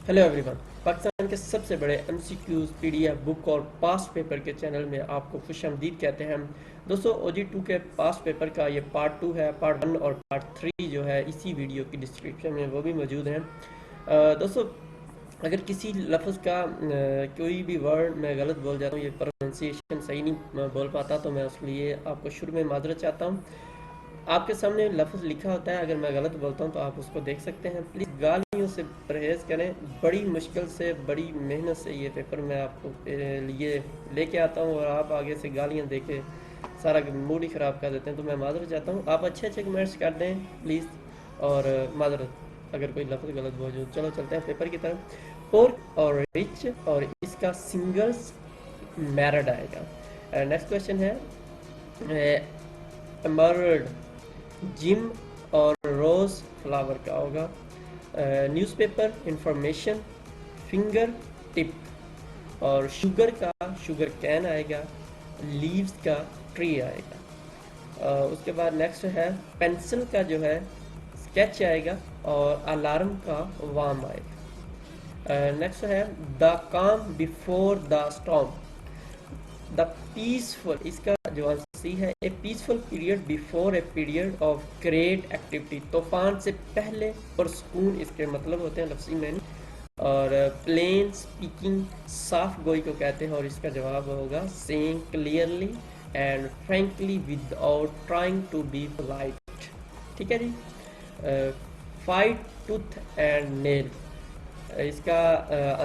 Hello everyone. Pakistan के सबसे बड़े एमसीक्यूज पीडीएफ बुक और पास्ट पेपर के चैनल में आपको खुशामदीद कहते हैं। दोस्तों, OG2 के पास्ट पेपर का ये पार्ट 2 है। पार्ट 1 और पार्ट 3 जो है इसी वीडियो की डिस्क्रिप्शन में वो भी मौजूद हैं। दोस्तों, अगर किसी लफ्ज़ का कोई भी वर्ड मैं गलत बोल जाता हूँ, ये प्रोनाउंसिएशन सही नहीं बोल पाता, तो मैं उसके लिए आपको शुरू में माजरत चाहता हूँ। आपके सामने लफ्ज़ लिखा होता है, अगर मैं गलत बोलता हूँ तो आप उसको देख सकते हैं। प्लीज़ गालियों से परहेज़ करें। बड़ी मुश्किल से, बड़ी मेहनत से ये पेपर मैं आपको लिए लेके आता हूँ और आप आगे से गालियाँ दे के सारा मूड ही ख़राब कर देते हैं। तो मैं माजरत चाहता हूँ, आप अच्छे अच्छे कमेंट्स कर दें प्लीज़। और माजरत अगर कोई लफ्ज़ गलत बोल जाए। चलो चलते हैं पेपर की तरफ। पोर्क और रिच, और इसका सिंगल्स मैरिड आएगा। नेक्स्ट क्वेश्चन है एमर्ल्ड, जिम और रोज़ फ्लावर का होगा। न्यूज़पेपर, इंफॉर्मेशन, फिंगर टिप, और शुगर का शुगर कैन आएगा। लीव्स का ट्री आएगा। उसके बाद नेक्स्ट है पेंसिल का जो है स्केच आएगा, और अलार्म का वार्म आएगा। नेक्स्ट है द काम before the storm, the peaceful, इसका जो आंसर सी है, ए peaceful period before a period of great activity, तूफान से पहले और सुकून इसके मतलब होते हैं लफ्ज़ी मैंने। और प्लेन स्पीकिंग, साफ गोई को कहते हैं, और इसका जवाब होगा saying clearly and frankly without trying to be polite. ठीक है जी। फाइट टूथ एंड नेल, इसका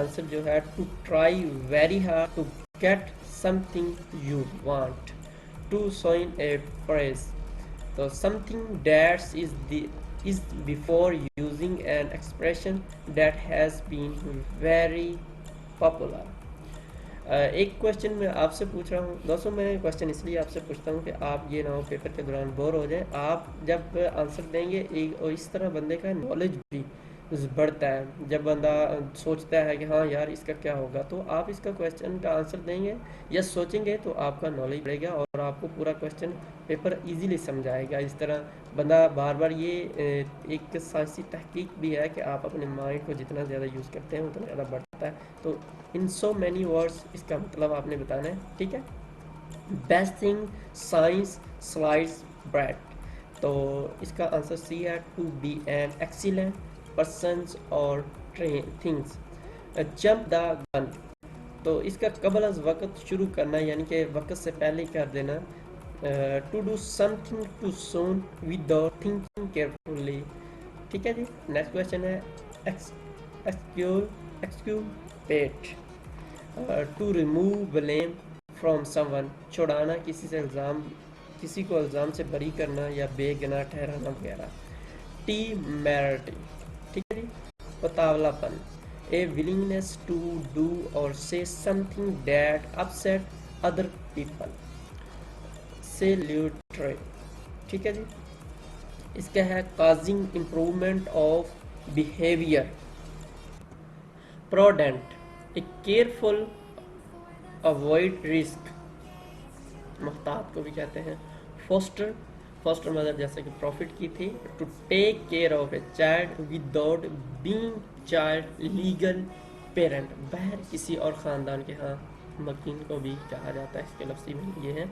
आंसर जो है to try very hard to get something you want, to coin a phrase. तो something that's is before using an expression that has been very popular. एक question मैं आपसे पूछ रहा हूँ दोस्तों। मैं क्वेश्चन इसलिए आपसे पूछता हूँ कि आप ये ना हो पेपर के दौरान बोर हो जाए। आप जब आंसर देंगे और इस तरह बंदे का नॉलेज भी बढ़ता है। जब बंदा सोचता है कि हाँ यार इसका क्या होगा, तो आप इसका क्वेश्चन का आंसर देंगे या सोचेंगे तो आपका नॉलेज बढ़ेगा और आपको पूरा क्वेश्चन पेपर इजीली समझ आएगा। इस तरह बंदा बार बार ये एक साइंसी तहकीक भी है कि आप अपने माइंड को जितना ज़्यादा यूज़ करते हैं उतना ज़्यादा बढ़ता है। तो इन सो मैनी वर्ड्स इसका मतलब आपने बताना है। ठीक है। Best thing science slides bread, तो इसका आंसर सी है to be an excellent persons और थिंग्स। जंप द गन, तो इसका कबल अज वक्त शुरू करना, यानी कि वक्त से पहले कर देना। To do something too soon without thinking carefully. ठीक है जी। नेक्स्ट क्वेश्चन है exculpate, to remove blame from someone, छुड़ाना, किसी से इल्ज़ाम, किसी को इल्ज़ाम से बरी करना या बेगुनाह ठहराना वगैरह। टी मैरिटी, ठीक है जी। उतावलापन, ए विलिंगनेस टू डू और say something that upset other people. Salutary, ठीक है जी। इसका है causing improvement of behaviour. Prudent, a careful, avoid risk, मुहतात को भी कहते हैं। फोस्टर, फोस्टर मदर जैसे कि प्रॉफिट की थी। To take care of a child without being child legal parent, बहर किसी और ख़ानदान के हाँ मकीन को भी कहा जाता है। इसके लफ्ज़ी में ये है।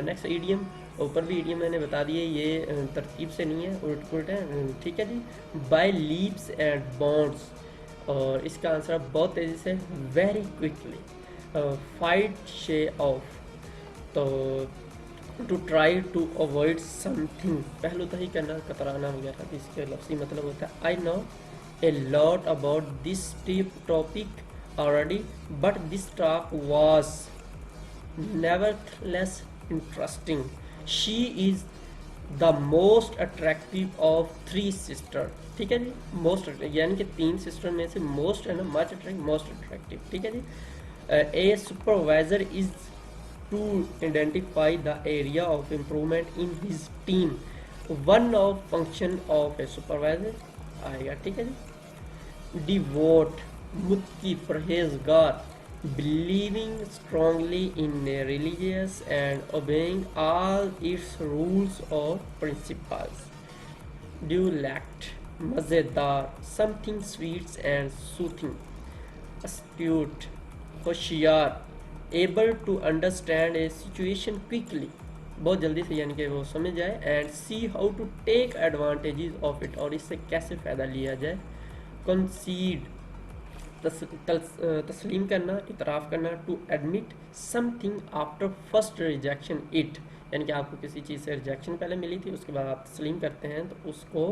नेक्स्ट ईडियम, ऊपर भी ईडियम मैंने बता दिए, ये तरतीब से नहीं है, उल्ट पुलट है। ठीक है जी। बाय लीप्स एंड बॉन्ड्स, और इसका आंसर बहुत तेज़ी से, very quickly. Fight shy of, तो to try to avoid something, पहलू तही करना, कतराना वगैरह, इसके लफ्ज़ी मतलब होता है। I know a lot about this topic already but this talk was nevertheless interesting. She is the most attractive of three sister. ठीक है जी। मोस्ट, यानी कि तीन सिस्टर में से मोस्ट है ना, मच अट्रैक्टिव, मोस्ट अट्रैक्टिव। ठीक है जी। A supervisor is to identify the area of improvement in his team, one of function of a supervisor आएगा। ठीक है जी। डिवोट, मुत्की, परहेजगार, believing strongly in a religious and obeying all its rules or principles। Dulcet, मज़ेदार, something sweets and soothing, astute, होशियार, able to understand a situation quickly, बहुत जल्दी से यानी कि वो समझ जाए, and see how to take advantages of it, और इससे कैसे फ़ायदा लिया जाए, कंसीड, तस्लीम करना, इतराफ़ करना, to admit something after first rejection it, यानी कि आपको किसी चीज़ से रिजेक्शन पहले मिली थी, उसके बाद आप तस्लीम करते हैं तो उसको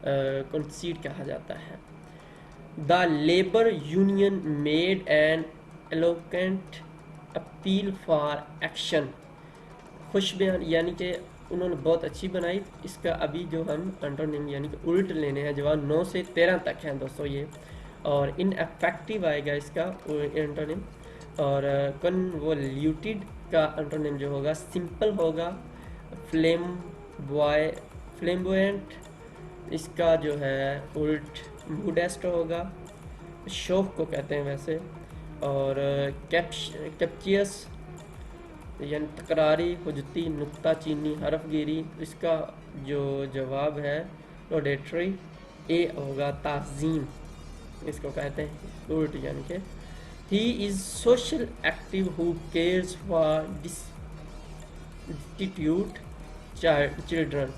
कंसीड कहा जाता है। The labour union made an eloquent appeal for action, खुश बयान, यानी कि उन्होंने बहुत अच्छी बनाई। इसका अभी जो हम एंटोनिम यानी कि उल्ट लेने हैं, जवाब 9 से 13 तक हैं दोस्तों ये, और इनएफेक्टिव आएगा इसका एंटोनिम, और कन्वोल्यूटेड का एंटोनिम जो होगा सिंपल होगा, फ्लेम्बोएंट इसका जो है उल्ट मूडेस्ट होगा, शौक को कहते हैं वैसे, और कैप्चियस यानी तकरारी, हुजती, नुक्ता चीनी, हरफगिरी, इसका जो जवाब है रोडेटरी, ए होगा ताज़ीम, इसको कहते हैं उल्ट, यानी कि he is social active who cares for destitute children,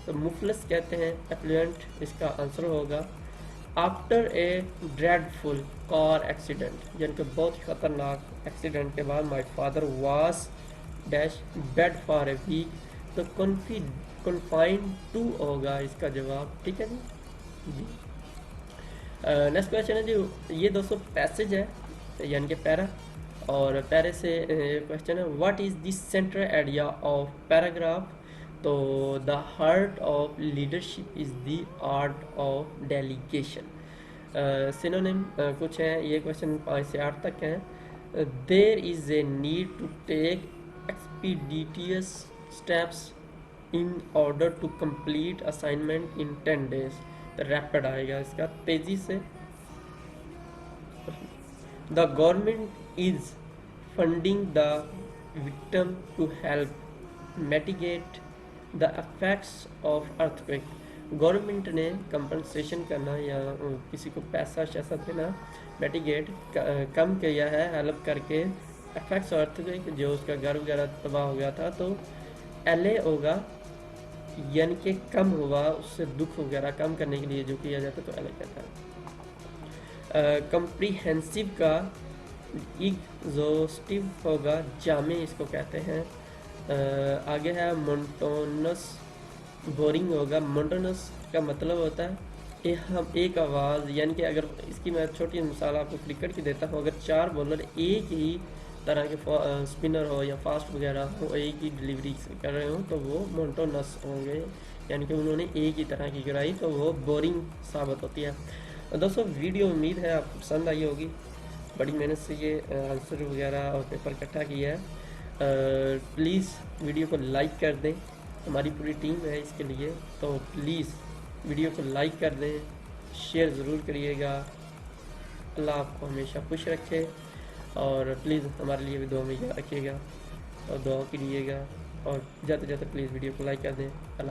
तो मुफलस कहते हैं एप्लुएंट, इसका आंसर होगा after a dreadful car accident, यानी कि बहुत ही ख़तरनाक एक्सीडेंट के बाद my father was dash bed for a week, तो कन्फाइंड टू होगा इसका जवाब, ठीक है जी। नेक्स्ट क्वेश्चन है जी, ये दोस्तों पैसेज है यानी कि पैरा, और पैरे से क्वेश्चन है what is the central idea of paragraph, तो the heart of leadership is the art of delegation. Synonym कुछ हैं, ये क्वेश्चन 5 से 8 तक हैं। There is a need to take expeditious steps in order to complete assignment in 10 days, तो rapid आएगा इसका, तेज़ी से। The government is funding the victim to help mitigate the effects of earthquake, government ने compensation करना या किसी को पैसा शैसा देना, मिटिगेट कम किया है, हेल्प करके इफेक्ट्स ऑफ अर्थक्वेक, जो उसका घर वगैरह तबाह हो गया था, तो एलए होगा, यानी कि कम हुआ, उससे दुख वगैरह कम करने के लिए जो किया जाता है तो एलए कहता है। कम्प्रीहेंसिव का एग्जॉस्टिव होगा, जामे इसको कहते हैं। आगे है मोनोटोनस, बोरिंग होगा, मोनोटोनस का मतलब होता है एक आवाज़, यानी कि अगर इसकी मैं छोटी मिसाल आपको क्रिकेट की देता हूँ, अगर 4 बॉलर एक ही तरह के स्पिनर हो या फास्ट वगैरह हो, एक ही डिलीवरी कर रहे हो, तो वो मोनोटोनस होंगे, यानी कि उन्होंने एक ही तरह की गिराई, तो वो बोरिंग साबित होती है। दोस्तों वीडियो उम्मीद है आपको पसंद आई होगी, बड़ी मेहनत से ये आंसर वगैरह और पेपर इकट्ठा किया है। प्लीज़ वीडियो को लाइक कर दें, हमारी पूरी टीम है इसके लिए, तो प्लीज़ वीडियो को लाइक कर दें, शेयर ज़रूर करिएगा। अल्लाह आपको हमेशा खुश रखे, और प्लीज़ हमारे लिए भी दुआ में याद रखिएगा और दुआ कीजिएगा, और ज़्यादा से ज़्यादा प्लीज़ वीडियो को लाइक कर दें। अल्लाह।